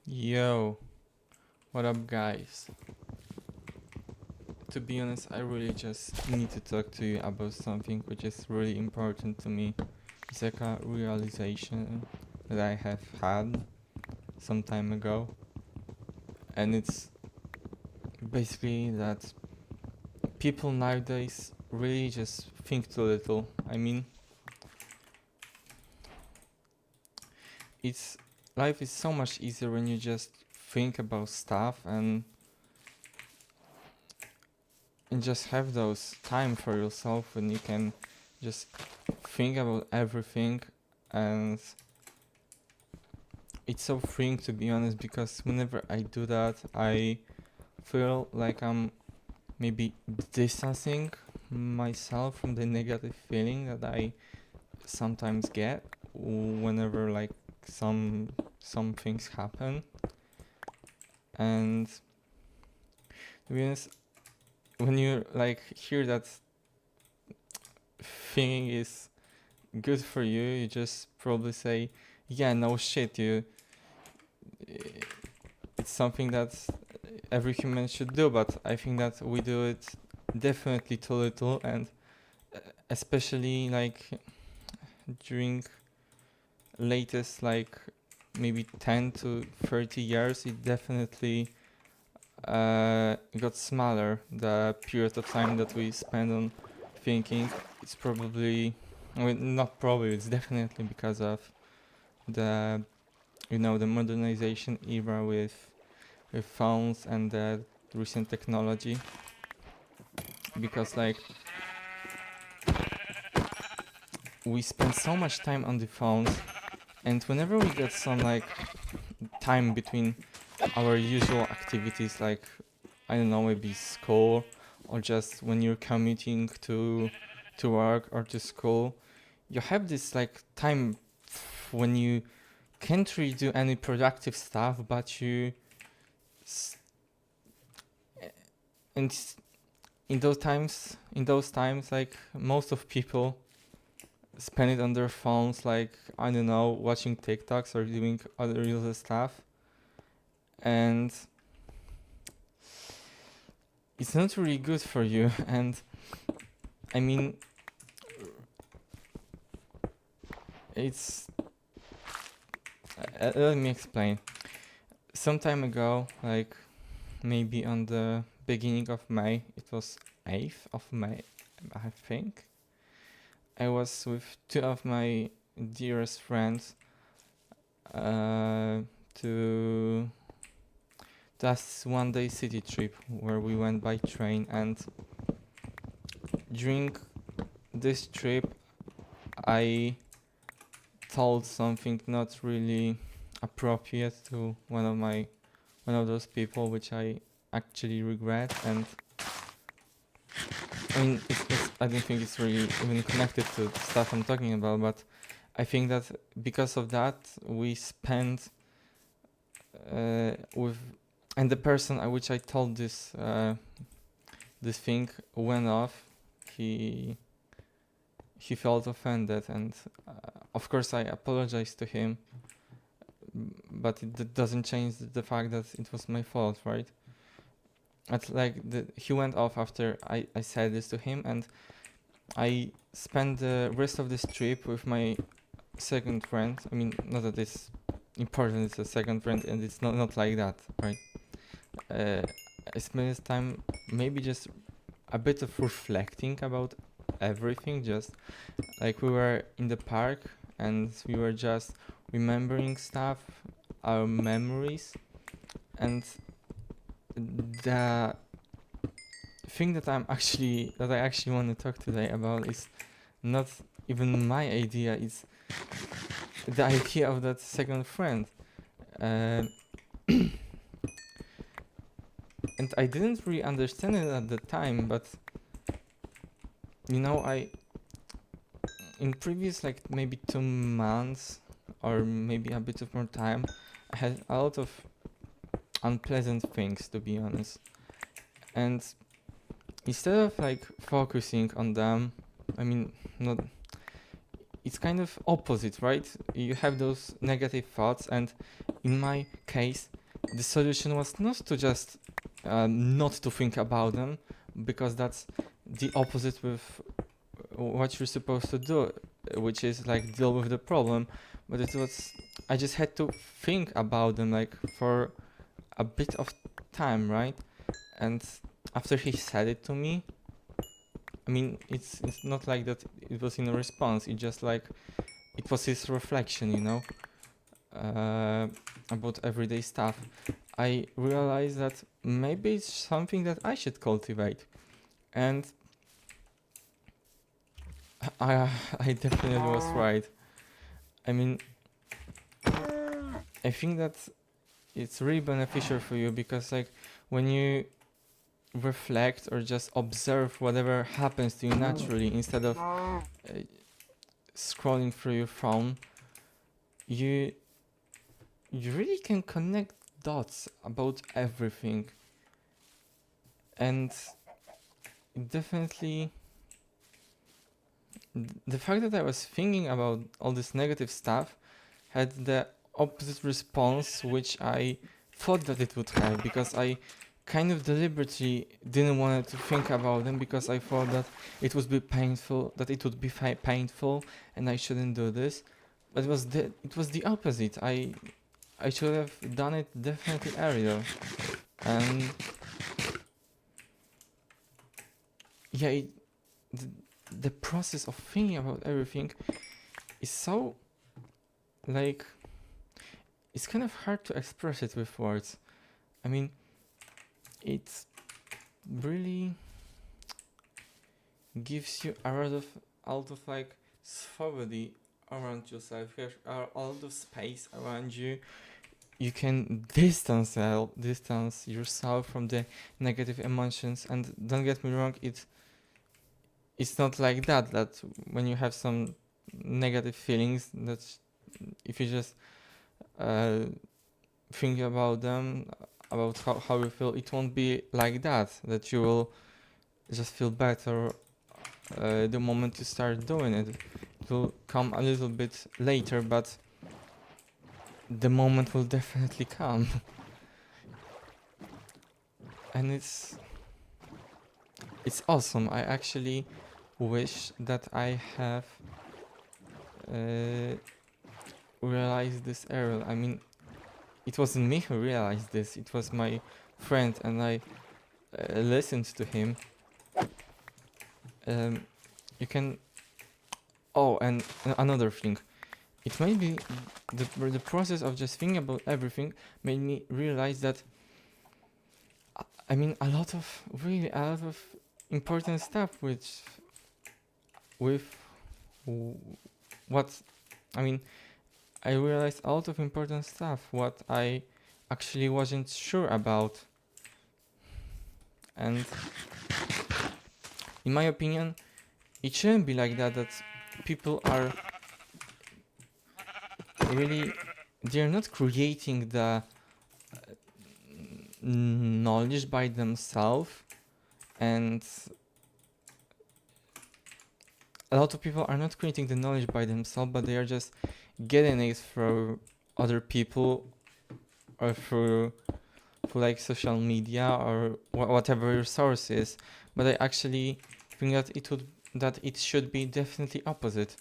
Yo, what up, guys? To be honest, I really just need to talk to you about something which is really important to me. It's like a realization that I have had some time ago, and it's basically that people nowadays really just think too little. I mean, it's life is so much easier when you just think about stuff and just have those time for yourself when you can just think about everything. And it's so freeing, to be honest, because whenever I do that, I feel like I'm maybe distancing myself from the negative feeling that I sometimes get whenever like some things happen. And to be honest, when you like hear that thing is good for you, you just probably say, yeah, no shit, you it's something that every human should do, but I think that we do it definitely too little. And especially like during latest like maybe 10 to 30 years, it definitely got smaller. The period of time that we spend on thinking, it's probably, I mean, not probably, it's definitely because of the the modernization era with phones and the recent technology. Because like we spend so much time on the phones, and whenever we get some like time between our usual activities, like I don't know, maybe school, or just when you're commuting to work or to school, you have this like time when you can't really do any productive stuff, but s- and in those times like most of people spend it on their phones, like I don't know, watching TikToks or doing other useless stuff. And it's not really good for you. And I mean, it's let me explain. Some time ago, like maybe on the beginning of May, it was 8th of May, I think, I was with two of my dearest friends uh, to this one day city trip where we went by train. And during this trip, I told something not really appropriate to one of those people, which I actually regret. And I mean, I don't think it's really even connected to the stuff I'm talking about, but I think that because of that, we spent with, and the person which I told this thing went off. He he felt offended, and of course I apologized to him, but it doesn't change the fact that it was my fault, right? He went off after I said this to him, and I spent the rest of this trip with my second friend. I mean, not that it's important, it's a second friend, and it's not like that, right? Uh, I spent this time maybe just a bit of reflecting about everything, just like we were in the park and we were just remembering stuff, our memories. And the thing that I actually want to talk today about is not even my idea, it's the idea of that second friend. Um and I didn't really understand it at the time, but I in previous like maybe 2 months or maybe a bit of more time, I had a lot of unpleasant things, to be honest. And instead of like focusing on them, I mean, not, it's kind of opposite, right? You have those negative thoughts, and in my case, the solution was not to just not to think about them, because that's the opposite with what you're supposed to do, which is like deal with the problem. But it was, I just had to think about them like for a bit of time, right? And after he said it to me, I mean, it's not like that it was in a response, it just like it was his reflection, you know, about everyday stuff. I realized that maybe it's something that I should cultivate, and I I definitely was right. I mean, I think that it's really beneficial for you, because like when you reflect or just observe whatever happens to you naturally instead of scrolling through your phone, you you really can connect dots about everything. And definitely the fact that I was thinking about all this negative stuff had the opposite response which I thought that it would have, because I kind of deliberately didn't want to think about them, because I thought that it would be painful, painful, and I shouldn't do this. But it was the opposite. I should have done it definitely earlier. And yeah, the, the process of thinking about everything is so, like, it's kind of hard to express it with words. I mean, it really gives you a lot of like swobody around yourself. You have a lot of space around you. You can distance yourself from the negative emotions. And don't get me wrong, it's not like that when you have some negative feelings, that if you just think about them, about how you feel, it won't be like that you will just feel better the moment you start doing it. It will come a little bit later, but the moment will definitely come. And it's awesome. I actually wish that I have realized this earlier. I mean, it wasn't me who realized this, it was my friend, and I listened to him. You can. Oh, and another thing. It made me, the process of just thinking about everything made me realize that, I mean, a lot of important stuff with what, I mean, I realized a lot of important stuff what I actually wasn't sure about. And in my opinion, it shouldn't be like that people are really, they're not creating the knowledge by themselves, and a lot of people are not creating the knowledge by themselves, but they are just getting it through other people, or through like social media, or whatever your source is. But I actually think that it should be definitely opposite.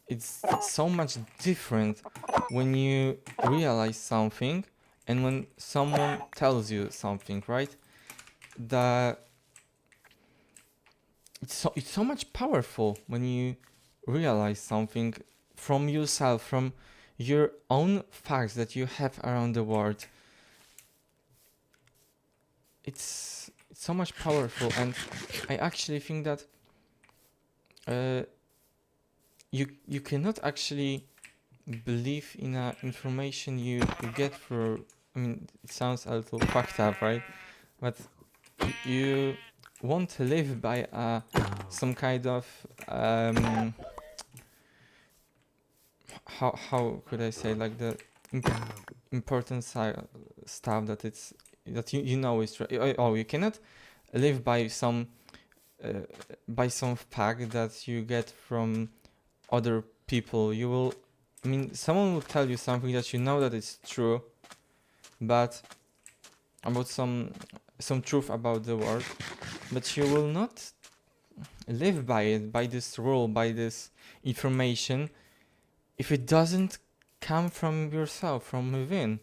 It's so much different when you realize something and when someone tells you something, right? The it's so much powerful when you realize something from yourself, from your own facts that you have around the world. It's so much powerful, and I actually think that you cannot actually believe in information you get through. I mean, it sounds a little fucked up, right? But you won't live by some kind of how could I say, like the important stuff that you know is right. Oh, you cannot live by some fact that you get from other people. You will I mean, someone will tell you something that you know that it's true, but about some truth about the world, but you will not live by it, by this rule, by this information, if it doesn't come from yourself, from within.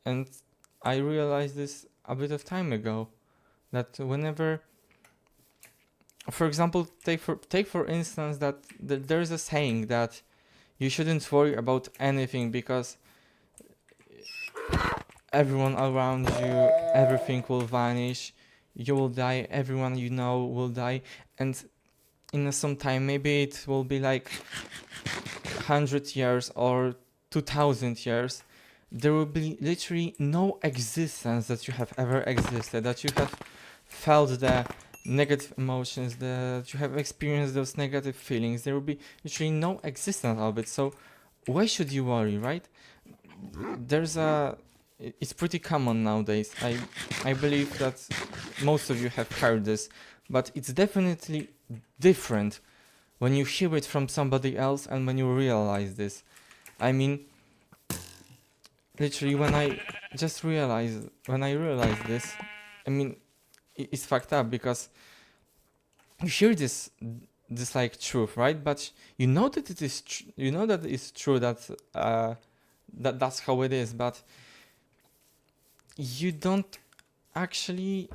And I realized this a bit of time ago, that whenever, for example, take for instance that there's a saying that you shouldn't worry about anything because everyone around you, everything will vanish, you will die, everyone you know will die, and in some time, maybe it will be like 100 years or 2000 years, there will be literally no existence that you have ever existed, that you have felt the negative emotions, that you have experienced those negative feelings. There will be literally no existence of it. So why should you worry, right? It's pretty common nowadays. I believe that most of you have heard this, but it's definitely different when you hear it from somebody else and when you realize this. I mean, literally when I realized this, I mean, it's fucked up because you hear this like truth, right? But you know that it is you know that it's true, that that's how it is, but you don't actually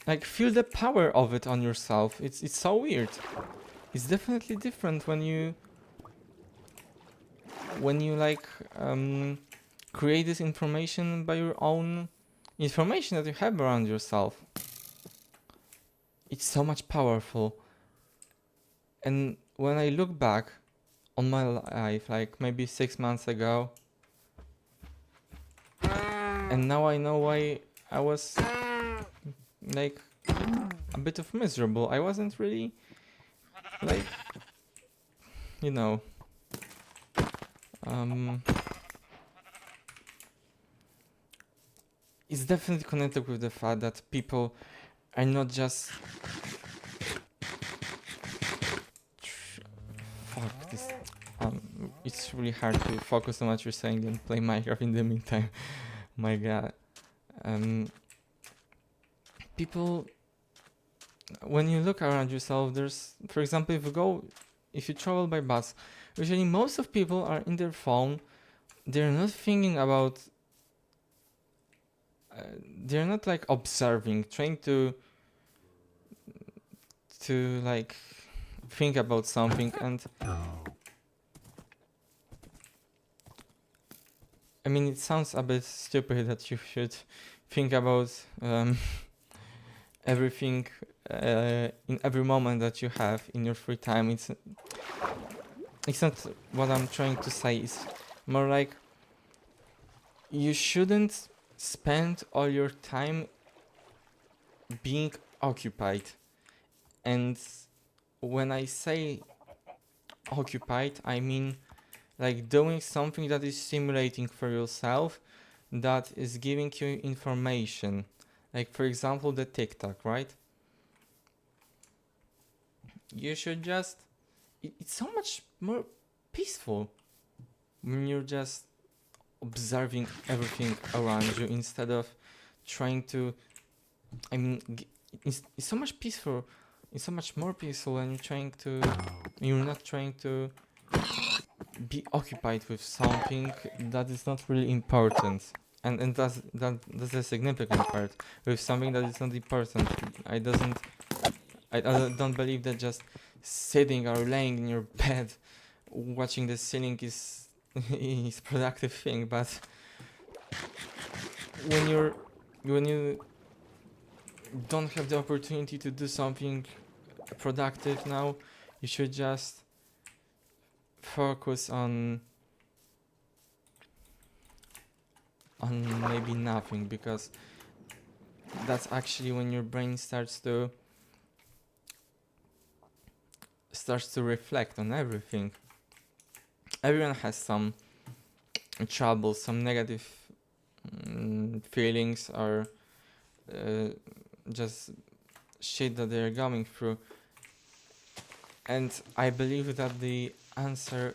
like feel the power of it on yourself. It's so weird. It's definitely different when you like create this information by your own information that you have around yourself. It's so much powerful. And when I look back on my life, like maybe 6 months ago, and now I know why I was like a bit of miserable. I wasn't really like, you know, it's definitely connected with the fact that people are not just fuck this. It's really hard to focus on what you're saying and play Minecraft in the meantime. My god. People, when you look around yourself, there's, for example, if you travel by bus, usually most of people are in their phone. They're not thinking about. They're not like observing, trying to like think about something. And I mean, it sounds a bit stupid that you should think about everything in every moment that you have in your free time. It's not what I'm trying to say. It's more like you shouldn't spend all your time being occupied. And when I say occupied, I mean like doing something that is stimulating for yourself, that is giving you information. Like, for example, the TikTok, right? You should just. It's so much more peaceful when you're just observing everything around you instead of trying to. I mean, it's so much peaceful. It's so much more peaceful when you're not trying to be occupied with something that is not really important. And that's a significant part. With something that is not important. I don't believe that just sitting or laying in your bed watching the ceiling is is productive thing, but when you don't have the opportunity to do something productive now, you should just focus on maybe nothing, because that's actually when your brain starts to reflect on everything. Everyone has some trouble, some negative feelings, or just shit that they're going through. And I believe that the answer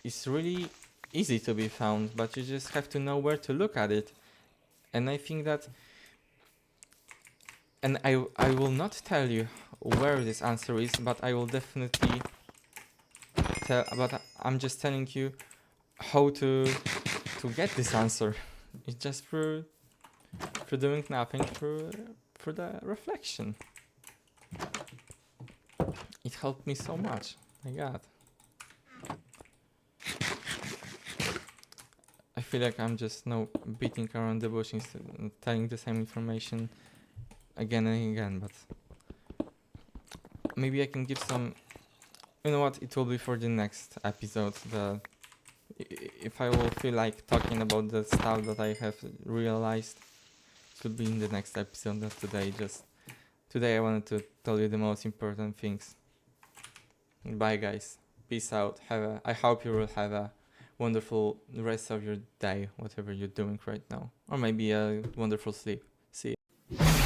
is really easy to be found, but you just have to know where to look at it. And I think that, and I will not tell you where this answer is, but I will definitely tell, but I'm just telling you how to get this answer. It's just through doing nothing, through the reflection. It helped me so much. My God. I feel like I'm just beating around the bush instead of telling the same information again and again, but maybe I can give some, you know what, it will be for the next episode. If I will feel like talking about the stuff that I have realized, it will be in the next episode, not today. Just today I wanted to tell you the most important things. Bye guys, peace out. I hope you will have a wonderful rest of your day, whatever you're doing right now, or maybe a wonderful sleep. See you.